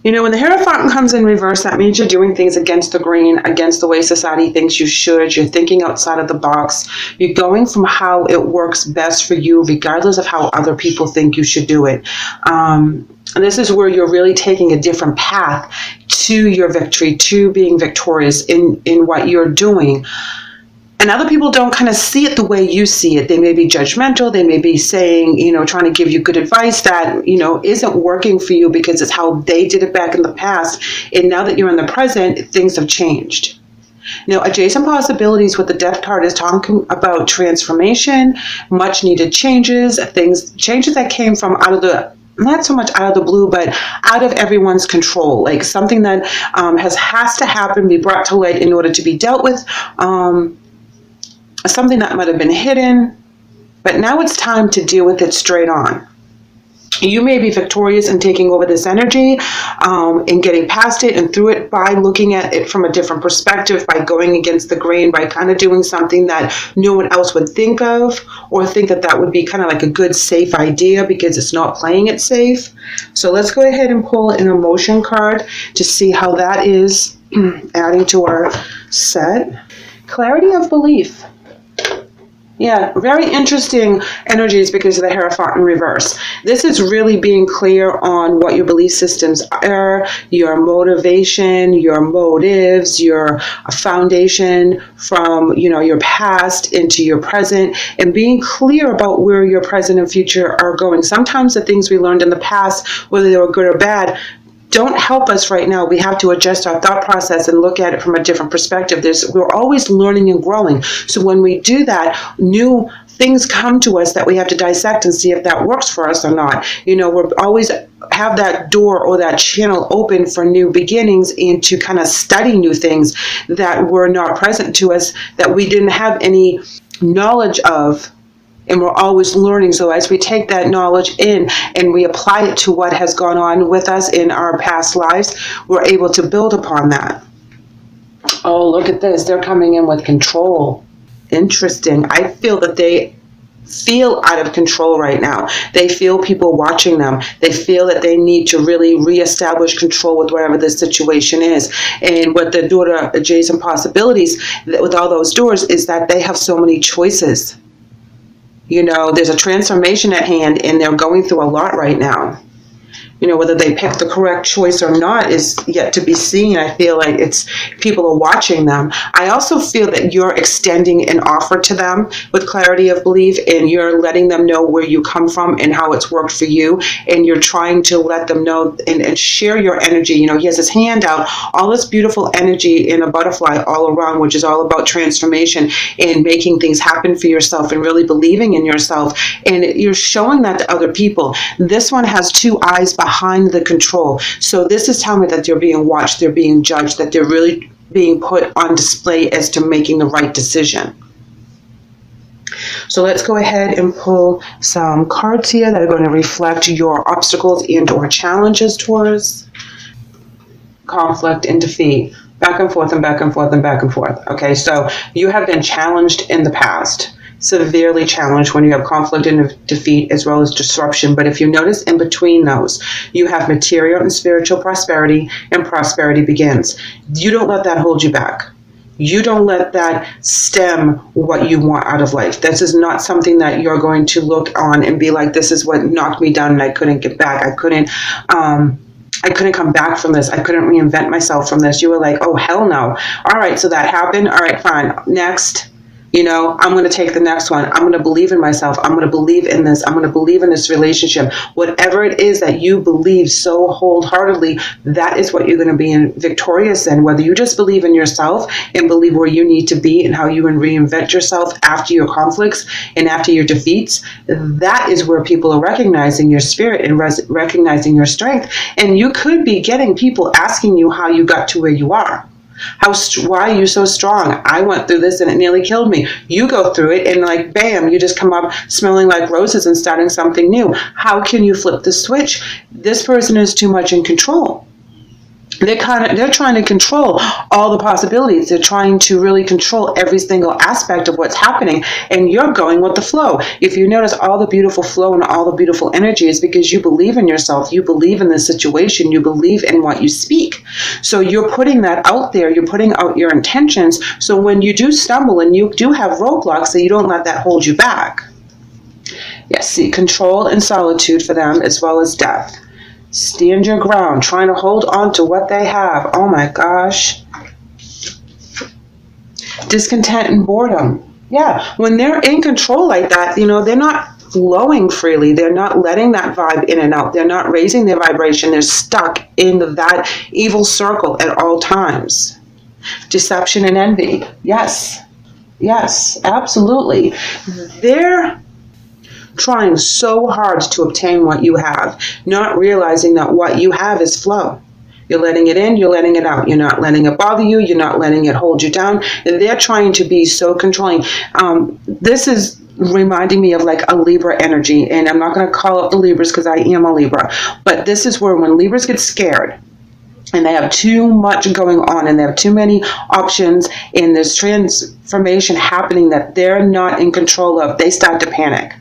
You know, when the Hierophant comes in reverse, that means you're doing things against the grain, against the way society thinks you should. You're thinking outside of the box. You're going from how it works best for you, regardless of how other people think you should do it. And this is where you're really taking a different path to your victory, to being victorious in what you're doing. And other people don't kind of see it the way you see it. They may be judgmental. They may be saying, trying to give you good advice that, isn't working for you because it's how they did it back in the past. And now that you're in the present, things have changed. Now, adjacent possibilities with the Death card is talking about transformation, much needed changes that came from out of the, not so much out of the blue, but out of everyone's control, like something that has to happen, be brought to light in order to be dealt with. Something that might have been hidden, but now it's time to deal with it straight on. You may be victorious in taking over this energy and getting past it and through it by looking at it from a different perspective, by going against the grain, by kind of doing something that no one else would think of, or think that would be kind of like a good, safe idea because it's not playing it safe. So let's go ahead and pull an emotion card to see how that is adding to our set. Clarity of belief. Yeah, very interesting energies because of the Hierophant in reverse. This is really being clear on what your belief systems are, your motivation, your motives, your foundation from, your past into your present, and being clear about where your present and future are going. Sometimes the things we learned in the past, whether they were good or bad, don't help us right now. We have to adjust our thought process and look at it from a different perspective. We're always learning and growing. So when we do that, new things come to us that we have to dissect and see if that works for us or not. We're always have that door or that channel open for new beginnings and to kind of study new things that were not present to us, that we didn't have any knowledge of. And we're always learning. So as we take that knowledge in and we apply it to what has gone on with us in our past lives, we're able to build upon that. Oh, look at this. They're coming in with control. Interesting. I feel that they feel out of control right now. They feel people watching them. They feel that they need to really reestablish control with whatever the situation is. And what the daughter adjacent possibilities with all those doors is that they have so many choices. There's a transformation at hand and they're going through a lot right now. Whether they pick the correct choice or not is yet to be seen. I feel like people are watching them. I also feel that you're extending an offer to them with clarity of belief, and you're letting them know where you come from and how it's worked for you. And you're trying to let them know and share your energy. He has his hand out, all this beautiful energy in a butterfly all around, which is all about transformation and making things happen for yourself and really believing in yourself. And you're showing that to other people. This one has two eyes behind the control. So this is telling me that they're being watched, they're being judged, that they're really being put on display as to making the right decision. So let's go ahead and pull some cards here that are going to reflect your obstacles and or challenges towards conflict and defeat. Back and forth and back and forth and back and forth. Okay, so you have been challenged in the past. Severely challenged when you have conflict and defeat as well as disruption. But if you notice in between those, you have material and spiritual prosperity, and prosperity begins. You don't let that hold you back. You don't let that stem what you want out of life. This is not something that you're going to look on and be like, this is what knocked me down and I couldn't get back. I couldn't come back from this. I couldn't reinvent myself from this. You were like, oh, hell no. All right, so that happened. All right, fine. Next. I'm going to take the next one. I'm going to believe in myself. I'm going to believe in this. I'm going to believe in this relationship. Whatever it is that you believe so wholeheartedly, that is what you're going to be victorious in. Whether you just believe in yourself and believe where you need to be and how you can reinvent yourself after your conflicts and after your defeats, that is where people are recognizing your spirit and recognizing your strength. And you could be getting people asking you how you got to where you are. Why are you so strong? I went through this and it nearly killed me. You go through it and like, bam, you just come up smelling like roses and starting something new. How can you flip the switch? This person is too much in control. They're trying to control all the possibilities. They're trying to really control every single aspect of what's happening, and you're going with the flow. If you notice, all the beautiful flow and all the beautiful energy is because you believe in yourself, you believe in the situation, you believe in what you speak. So you're putting that out there, you're putting out your intentions, so when you do stumble and you do have roadblocks, so you don't let that hold you back. Yes, see, control and solitude for them, as well as death. Stand your ground, trying to hold on to what they have. Oh my gosh. Discontent and boredom. Yeah, when they're in control like that, they're not flowing freely. They're not letting that vibe in and out. They're not raising their vibration. They're stuck in that evil circle at all times. Deception and envy. Yes. Yes, absolutely. They're trying so hard to obtain what you have, not realizing that what you have is flow. You're letting it in, you're letting it out. You're not letting it bother you, you're not letting it hold you down. And they're trying to be so controlling. This is reminding me of like a Libra energy, and I'm not going to call out the Libras because I am a Libra, but this is where when Libras get scared, and they have too much going on and they have too many options and there's transformation happening that they're not in control of, they start to panic.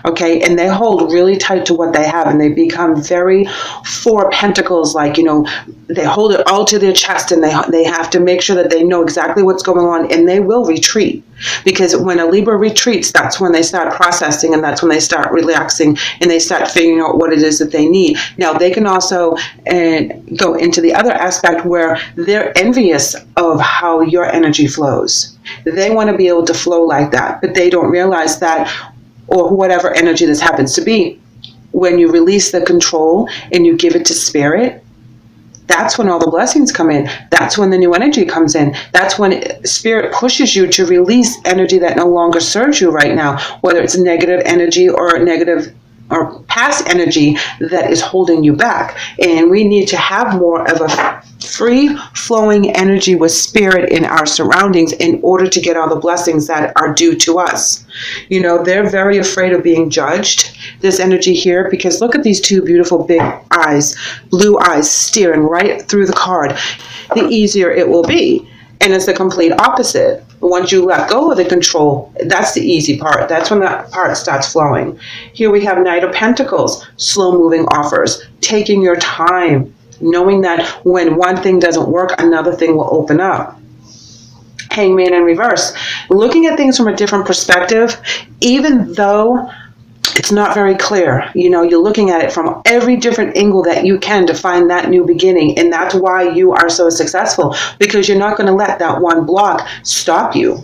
Okay, and they hold really tight to what they have, and they become very Four of Pentacles, like, they hold it all to their chest, and they have to make sure that they know exactly what's going on, and they will retreat. Because when a Libra retreats, that's when they start processing, and that's when they start relaxing, and they start figuring out what it is that they need. Now, they can also go into the other aspect where they're envious of how your energy flows. They want to be able to flow like that, but they don't realize that, or whatever energy this happens to be, when you release the control and you give it to spirit, that's when all the blessings come in. That's when the new energy comes in. That's when spirit pushes you to release energy that no longer serves you right now, whether it's negative energy or negative or past energy that is holding you back. And we need to have more of a free flowing energy with spirit in our surroundings in order to get all the blessings that are due to us. They're very afraid of being judged, this energy here, because look at these two beautiful big eyes, blue eyes staring right through the card. The easier it will be. And it's the complete opposite. Once you let go of the control, that's the easy part. That's when that part starts flowing. Here we have Knight of Pentacles, slow-moving offers, taking your time, knowing that when one thing doesn't work, another thing will open up. Hangman in reverse, looking at things from a different perspective, even though it's not very clear. You're looking at it from every different angle that you can to find that new beginning. And that's why you are so successful, because you're not going to let that one block stop you.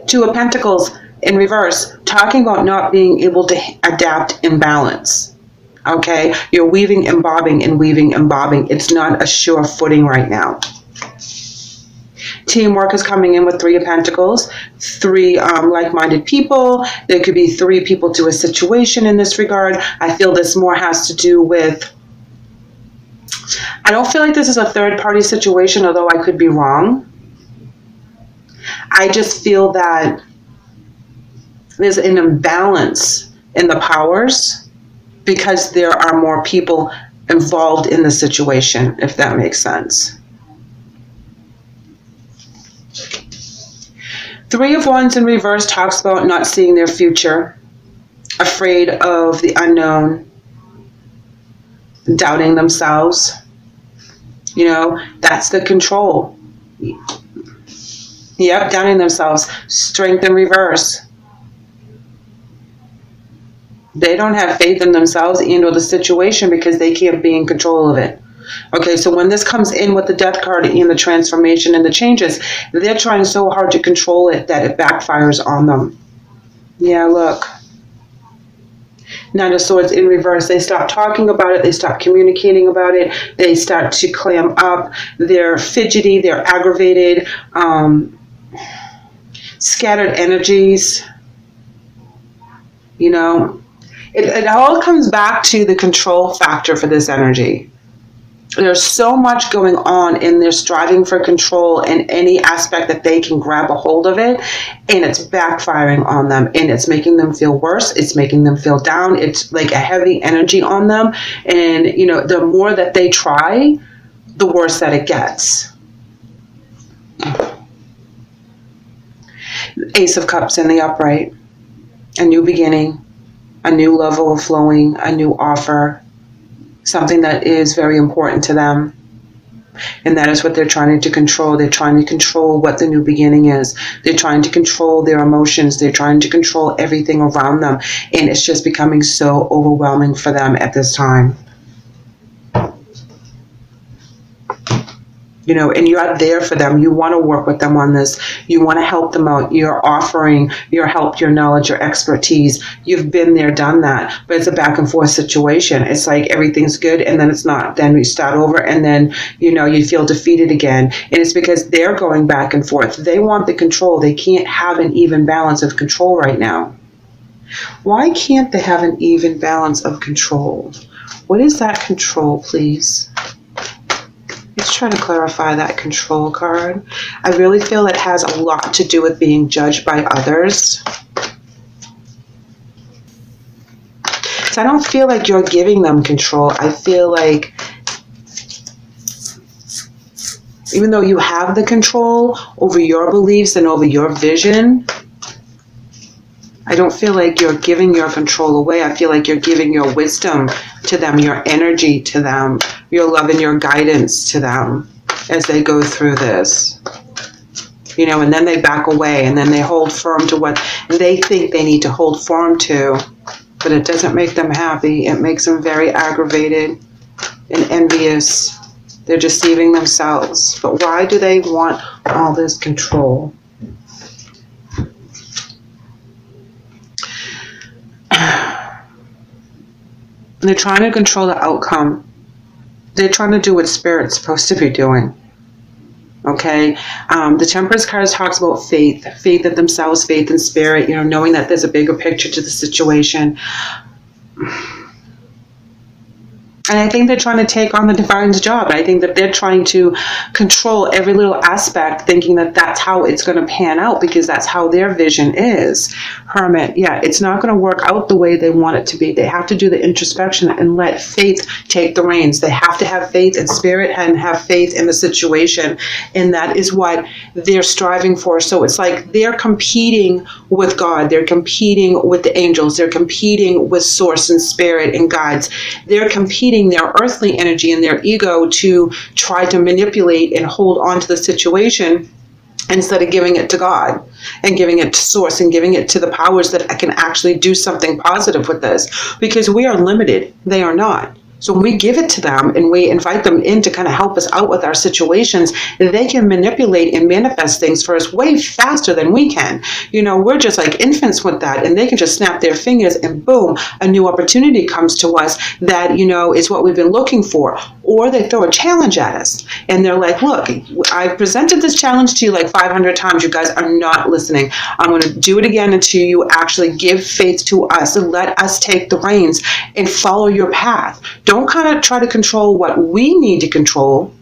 Two of Pentacles in reverse, talking about not being able to adapt and balance. Okay? You're weaving and bobbing and weaving and bobbing. It's not a sure footing right now. Teamwork is coming in with Three of Pentacles, three like-minded people. There could be three people to a situation in this regard. I feel this more has to do with, I don't feel like this is a third-party situation, although I could be wrong. I just feel that there's an imbalance in the powers because there are more people involved in the situation, if that makes sense. Three of Wands in reverse talks about not seeing their future, afraid of the unknown, doubting themselves. That's the control. Yep, doubting themselves. Strength in reverse. They don't have faith in themselves and or the situation because they can't be in control of it. Okay, so when this comes in with the Death card and the transformation and the changes, they're trying so hard to control it that it backfires on them. Yeah, look. Nine of Swords in reverse. They stop talking about it. They stop communicating about it. They start to clam up. They're fidgety. They're aggravated. Scattered energies. It all comes back to the control factor for this energy. There's so much going on, and they're striving for control in any aspect that they can grab a hold of it, and it's backfiring on them, and it's making them feel worse. It's making them feel down. It's like a heavy energy on them, and the more that they try, the worse that it gets. Ace of Cups in the upright. A new beginning, a new level of flowing, a new offer, something that is very important to them. And that is what they're trying to control. They're trying to control what the new beginning is. They're trying to control their emotions. They're trying to control everything around them. And it's just becoming so overwhelming for them at this time. And you're there for them. You want to work with them on this. You want to help them out. You're offering your help, your knowledge, your expertise. You've been there, done that. But it's a back and forth situation. It's like everything's good and then it's not. Then we start over and then, you feel defeated again. And it's because they're going back and forth. They want the control. They can't have an even balance of control right now. Why can't they have an even balance of control? What is that control, please? Let's try to clarify that control card. I really feel it has a lot to do with being judged by others. So I don't feel like you're giving them control. I feel like even though you have the control over your beliefs and over your vision, I don't feel like you're giving your control away. I feel like you're giving your wisdom to them, your energy to them, your love and your guidance to them as they go through this. And then they back away and then they hold firm to what they think they need to hold firm to. But it doesn't make them happy. It makes them very aggravated and envious. They're deceiving themselves. But why do they want all this control? They're trying to control the outcome. They're trying to do what Spirit's supposed to be doing. Okay? The Temperance card talks about faith. Faith in themselves, faith in Spirit, knowing that there's a bigger picture to the situation. And I think they're trying to take on the Divine's job. I think that they're trying to control every little aspect, thinking that that's how it's going to pan out because that's how their vision is. Hermit, yeah, it's not going to work out the way they want it to be. They have to do the introspection and let faith take the reins. They have to have faith in Spirit and have faith in the situation. And that is what they're striving for. So it's like they're competing with God. They're competing with the angels. They're competing with Source and Spirit and guides. They're competing their earthly energy and their ego to try to manipulate and hold on to the situation instead of giving it to God and giving it to Source and giving it to the powers that can actually do something positive with this, because we are limited. They are not. So when we give it to them and we invite them in to kind of help us out with our situations, they can manipulate and manifest things for us way faster than we can. We're just like infants with that, and they can just snap their fingers and boom, a new opportunity comes to us that, is what we've been looking for. Or they throw a challenge at us and they're like, look, I presented this challenge to you like 500 times. You guys are not listening. I'm going to do it again until you actually give faith to us and let us take the reins and follow your path. Don't kind of try to control what we need to control.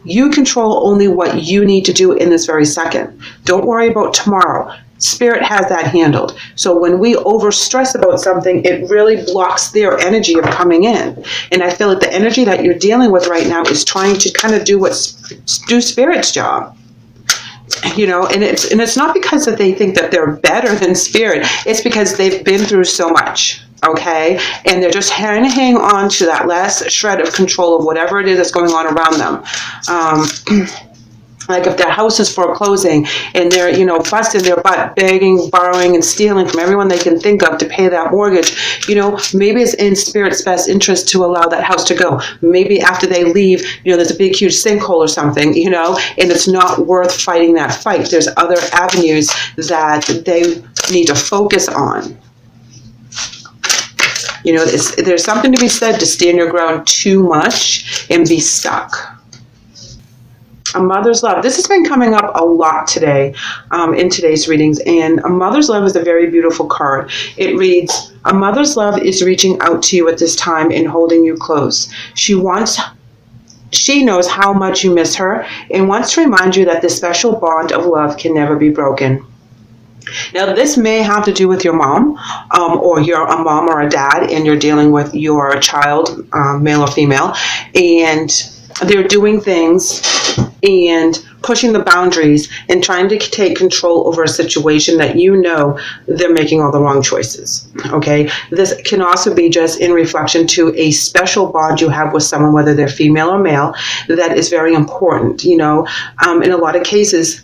You control only what you need to do in this very second. Don't worry about tomorrow. Spirit has that handled. So when we overstress about something, it really blocks their energy of coming in. And I feel like the energy that you're dealing with right now is trying to kind of do Spirit's job. And it's not because that they think that they're better than Spirit. It's because they've been through so much. Okay, and they're just trying to hang on to that last shred of control of whatever it is that's going on around them. Like if their house is foreclosing and they're, busting their butt, begging, borrowing, and stealing from everyone they can think of to pay that mortgage, maybe it's in Spirit's best interest to allow that house to go. Maybe after they leave, there's a big, huge sinkhole or something, and it's not worth fighting that fight. There's other avenues that they need to focus on. There's something to be said to stand your ground too much and be stuck. A mother's love. This has been coming up a lot today in today's readings. And a mother's love is a very beautiful card. It reads, a mother's love is reaching out to you at this time and holding you close. She knows how much you miss her and wants to remind you that this special bond of love can never be broken. Now, this may have to do with your mom, or you're a mom or a dad, and you're dealing with your child, male or female, and they're doing things and pushing the boundaries and trying to take control over a situation that you know they're making all the wrong choices. Okay, this can also be just in reflection to a special bond you have with someone, whether they're female or male, that is very important. You know, in a lot of cases,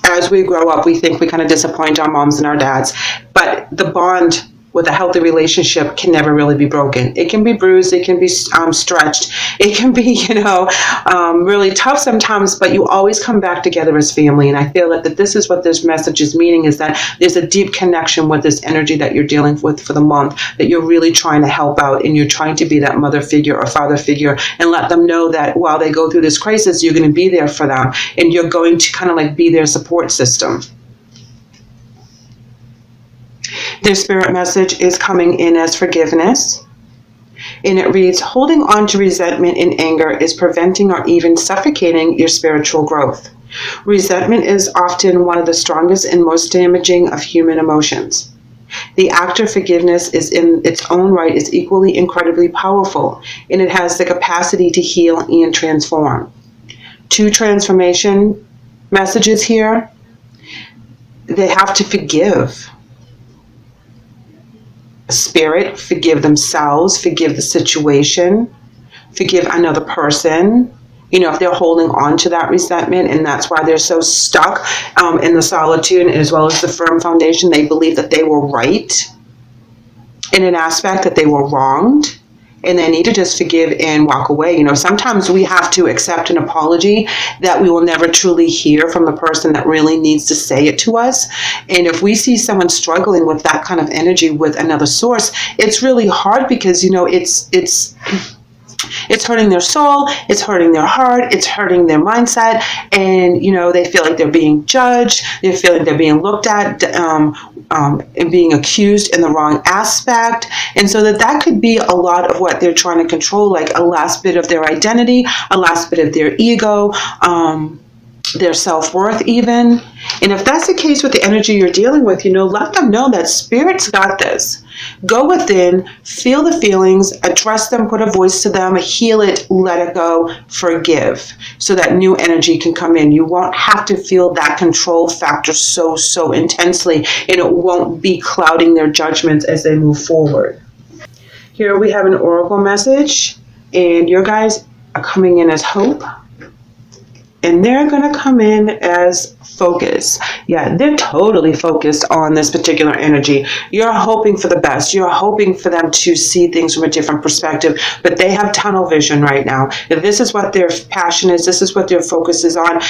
as we grow up, we think we kind of disappoint our moms and our dads, but the bond with a healthy relationship can never really be broken. It can be bruised, it can be stretched, it can be, really tough sometimes, but you always come back together as family. And I feel that this is what this message is meaning, is that there's a deep connection with this energy that you're dealing with for the month, that you're really trying to help out, and you're trying to be that mother figure or father figure and let them know that while they go through this crisis, you're going to be there for them, and you're going to kind of like be their support system. Their spirit message is coming in as forgiveness. And it reads, holding on to resentment and anger is preventing or even suffocating your spiritual growth. Resentment is often one of the strongest and most damaging of human emotions. The act of forgiveness is in its own right is equally incredibly powerful, and it has the capacity to heal and transform. 2 transformation messages here. They have to forgive. Spirit, forgive themselves, forgive the situation, forgive another person. If they're holding on to that resentment, and that's why they're so stuck in the solitude as well as the firm foundation, they believe that they were right in an aspect, that they were wronged, and they need to just forgive and walk away. Sometimes we have to accept an apology that we will never truly hear from the person that really needs to say it to us. And if we see someone struggling with that kind of energy with another source, it's really hard because, it's hurting their soul, it's hurting their heart, it's hurting their mindset, and they feel like they're being judged, they feel like they're being looked at and being accused in the wrong aspect. And so that could be a lot of what they're trying to control, like a last bit of their identity, a last bit of their ego, their self-worth even. And if that's the case with the energy you're dealing with, let them know that Spirit's got this. Go within, feel the feelings, address them, put a voice to them, heal it, let it go, forgive, so that new energy can come in. You won't have to feel that control factor so intensely, and it won't be clouding their judgments as they move forward. Here we have an oracle message, and your guys are coming in as hope. And they're going to come in as focus. Yeah, they're totally focused on this particular energy. You're hoping for the best. You're hoping for them to see things from a different perspective, but they have tunnel vision right now. If this is what their passion is, this is what their focus is on,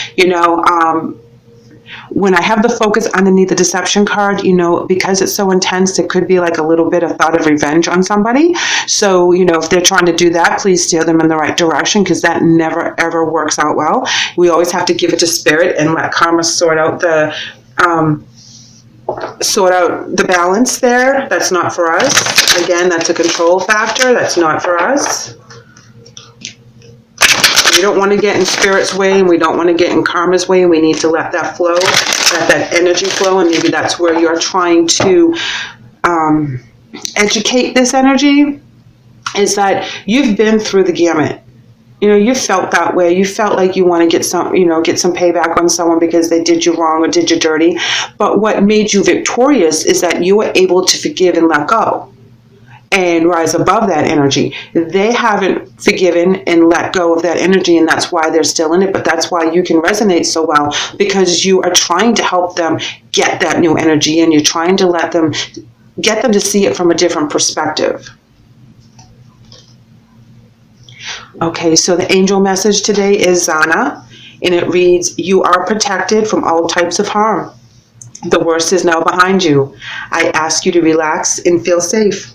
when I have the focus underneath the deception card, because it's so intense, it could be like a little bit of thought of revenge on somebody. So, if they're trying to do that, please steer them in the right direction, because that never, ever works out well. We always have to give it to Spirit and let karma sort out the balance there. That's not for us. Again, that's a control factor. That's not for us. We don't want to get in Spirit's way, and we don't want to get in karma's way, and we need to let that flow, let that energy flow, and maybe that's where you're trying to educate this energy, is that you've been through the gamut. You felt that way. You felt like you want to get some payback on someone because they did you wrong or did you dirty. But what made you victorious is that you were able to forgive and let go and rise above that energy. They haven't forgiven and let go of that energy, and that's why they're still in it. But that's why you can resonate so well, because you are trying to help them get that new energy, and you're trying to get them to see it from a different perspective. Okay, so the angel message today is Zana, and it reads, you are protected from all types of harm. The worst is now behind you. I ask you to relax and feel safe.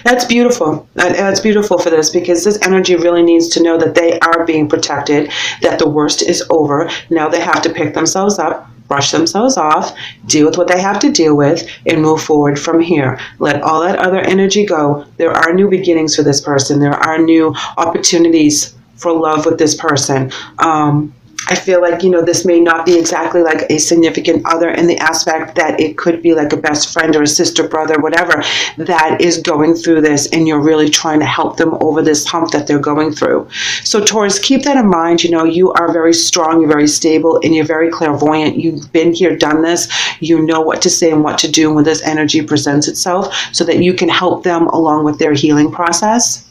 That's beautiful. That's beautiful for this, because this energy really needs to know that they are being protected, that the worst is over. Now they have to pick themselves up, brush themselves off, deal with what they have to deal with, and move forward from here. Let all that other energy go. There are new beginnings for this person. There are new opportunities for love with this person. I feel like, this may not be exactly like a significant other, in the aspect that it could be like a best friend or a sister, brother, whatever, that is going through this, and you're really trying to help them over this hump that they're going through. So Taurus, keep that in mind. You are very strong, you're very stable, and you're very clairvoyant. You've been here, done this. You know what to say and what to do when this energy presents itself, so that you can help them along with their healing process.